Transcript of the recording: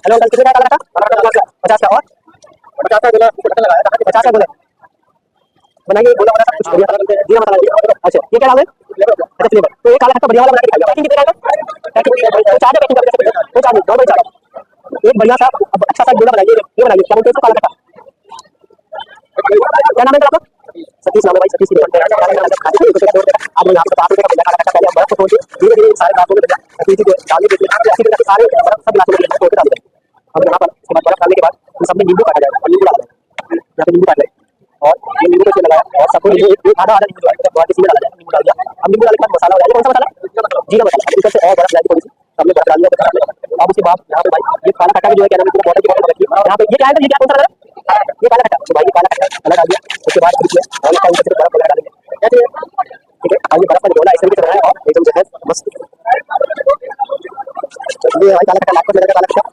Hello uncle, कितने का काला खट्टा? 50 का। और 50 का बोला, 50 का बोले बनाइए, बोला वाला कुछ बढ़िया सा जीरा मसाला दीजिए। अच्छा ये क्या नाम है? अच्छा फ्लेवर। तो ये काला खट्टा बढ़िया वाला बना के दिखाइए। पैकिंग कितने का है? पैकिंग तो चार्ज है, पैकिंग करके तो चार्ज नॉर्मल चार्ज। एक बढ़िया सा अच्छा सा गोला बनाइए, ये बनाइए, क्या बोलते हैं इसको? काला खट्टा। क्या नाम है आपका? सतीश नाम है भाई, सतीश। आप लोग यहाँ पे 50 रुपये का काला खट्टा, पहले हम बर्फ को तोड़ के धीरे धीरे सारे ग्लासों में सतीश को डालने के लिए अच्छी तरह से सारे बर्फ सब ग्लासों में तोड़ के डाल देंगे। अब यहाँ पर इसके बाद बर्फ डालने के बाद इन सब में नींबू काटा जाएगा और नींबू डाला जाएगा। यहाँ पे नींबू काट लें और ये नींबू को इसमें लगाया और सबको नींबू आधा आधा नींबू डाला, बहुत इसी में डाला जाए। नींबू डाल दिया। अब नींबू डालने के बाद मसाला हो जाएगा। कौन सा मसाला? जीरा मसाला। ऊपर से और बर्फ डाल दी थोड़ी सी, हमने बर्फ डाल दिया। अब उसके बाद यहाँ पे भाई ये काला खट्टा जो है क्या नाम है, बॉटल की बॉटल रखी है यहाँ पे। ये क्या है? ये क्या कौन सा कलर है? ये काला खट्टा। तो भाई ये काला खट्टा कलर डाल दिया। उसके बाद इसमें और इसका ऊपर से बर्फ वगैरह डालेंगे। कैसे? ठीक है, आगे बर्फ का गोला इस तरीके से बनाया और एकदम जो है मस्त। ये भाई काला खट्टा लास्ट में लगा, काला खट्टा